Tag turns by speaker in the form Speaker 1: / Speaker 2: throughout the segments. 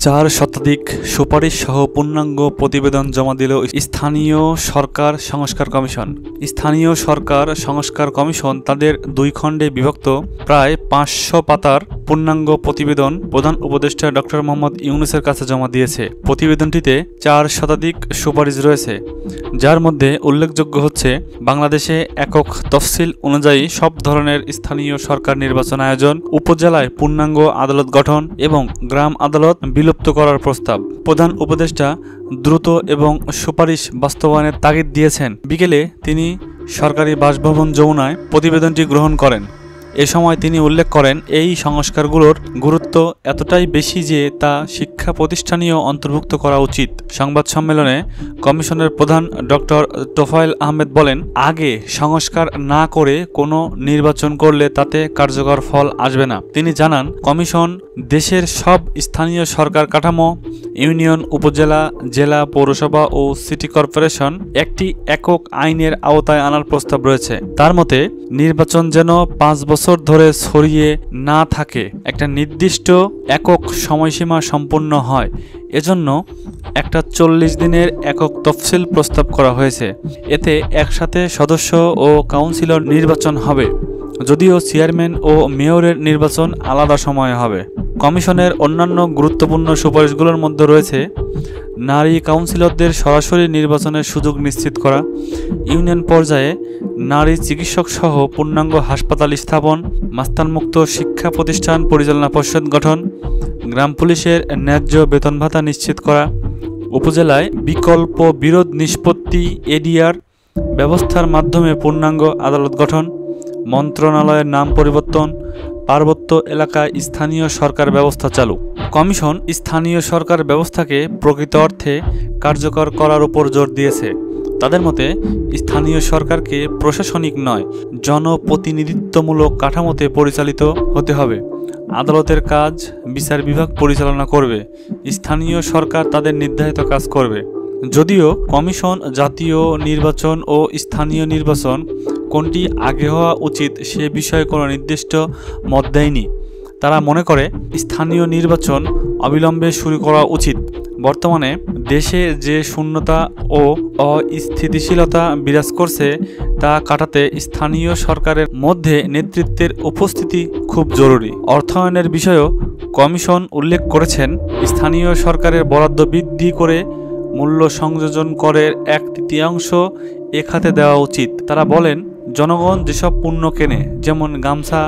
Speaker 1: 4 শতাধিক সুপারিশ সহ পূর্ণাঙ্গ প্রতিবেদন জমা দিল স্থানীয় সরকার সংস্কার কমিশন। স্থানীয় সরকার সংস্কার কমিশন তাদের 2 খণ্ডে বিভক্ত প্রায় 500 পাতার পূর্ণাঙ্গ প্রতিবেদন প্রধান উপদেষ্টা ডক্টর মোহাম্মদ ইউনূসের কাছে জমা দিয়েছে। প্রতিবেদনটিতে 4 শতাধিক সুপারিশ রয়েছে, যার মধ্যে উল্লেখযোগ্য হচ্ছে বাংলাদেশে একক তফসিল অনুযায়ী সব ধরনের স্থানীয় সরকার নির্বাচন আয়োজন, উপজেলায় পূর্ণাঙ্গ আদালত গঠন এবং গ্রাম আদালত বিলুপ্ত করার প্রস্তাব। প্রধান উপদেষ্টা দ্রুত এবং সুপারিশ বাস্তবায়নের তাগিদ দিয়েছেন। বিকেলে তিনি সরকারি বাসভবন যমুনায় প্রতিবেদনটি গ্রহণ করেন। এ সময় তিনি উল্লেখ করেন, এই সংস্কারগুলোর গুরুত্ব এতটাই বেশি যে তা শিক্ষা প্রতিষ্ঠানেও অন্তর্ভুক্ত করা উচিত। সংবাদ সম্মেলনে কমিশনের প্রধান ডক্টর তোফায়েল আহমেদ বলেন, আগে সংস্কার না করে কোনো নির্বাচন করলে তাতে কার্যকর ফল আসবে না। তিনি জানান, কমিশন দেশের সব স্থানীয় সরকার কাঠামো, ইউনিয়ন, উপজেলা, জেলা, পৌরসভা ও সিটি কর্পোরেশন একটি একক আইনের আওতায় আনার প্রস্তাব রয়েছে। তার মতে নির্বাচন যেন 5 বছর ধরে ছড়িয়ে না থাকে, একটা নির্দিষ্ট একক সময়সীমা সম্পন্ন হয়। এজন্য একটা 40 দিনের একক তফসিল প্রস্তাব করা হয়েছে। এতে একসাথে সদস্য ও কাউন্সিলর নির্বাচন হবে, যদিও চেয়ারম্যান ও মেয়রের নির্বাচন আলাদা সময়ে হবে। কমিশনের অন্যান্য গুরুত্বপূর্ণ সুপারিশগুলোর মধ্যে রয়েছে নারী কাউন্সিলরদের সরাসরি নির্বাচনের সুযোগ নিশ্চিত করা, ইউনিয়ন পর্যায়ে নারী চিকিৎসক সহ পূর্ণাঙ্গ হাসপাতাল স্থাপন, মাস্তানমুক্ত শিক্ষা প্রতিষ্ঠান পরিচালনা পর্ষদ গঠন, গ্রাম পুলিশের ন্যায্য বেতন ভাতা নিশ্চিত করা, উপজেলায় বিকল্প বিরোধ নিষ্পত্তি এডিআর ব্যবস্থার মাধ্যমে পূর্ণাঙ্গ আদালত গঠন, মন্ত্রণালয়ের নাম পরিবর্তন, পার্বত্য এলাকায় স্থানীয় সরকার ব্যবস্থা চালু। কমিশন স্থানীয় সরকার ব্যবস্থাকে প্রকৃত অর্থে কার্যকর করার উপর জোর দিয়েছে। তাদের মতে স্থানীয় সরকারকে প্রশাসনিক নয়, জনপ্রতিনিধিত্বমূলক কাঠামোতে পরিচালিত হতে হবে। আদালতের কাজ বিচার বিভাগ পরিচালনা করবে, স্থানীয় সরকার তাদের নির্ধারিত কাজ করবে। যদিও কমিশন জাতীয় নির্বাচন ও স্থানীয় নির্বাচন কোনটি আগে হওয়া উচিত সে বিষয়ে কোনো নির্দিষ্ট মত দেয়নি। তারা মনে করে স্থানীয় নির্বাচন অবিলম্বে শুরু করা উচিত। বর্তমানে দেশে যে শূন্যতা ও অস্থিতিশীলতা বিরাজ করছে তা কাটাতে স্থানীয় সরকারের মধ্যে নেতৃত্বের উপস্থিতি খুব জরুরি। অর্থায়নের বিষয়েও কমিশন উল্লেখ করেছেন, স্থানীয় সরকারের বরাদ্দ বৃদ্ধি করে মূল্য সংযোজন করের 1/3 এ খাতে দেওয়া উচিত। তারা বলেন, জনগণ যেসব পণ্য কেনে, যেমন গামছা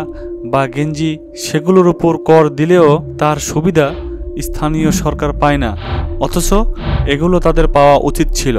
Speaker 1: বা গেঞ্জি, সেগুলোর উপর কর দিলেও তার সুবিধা স্থানীয় সরকার পায় না, অথচ এগুলো তাদের পাওয়া উচিত ছিল।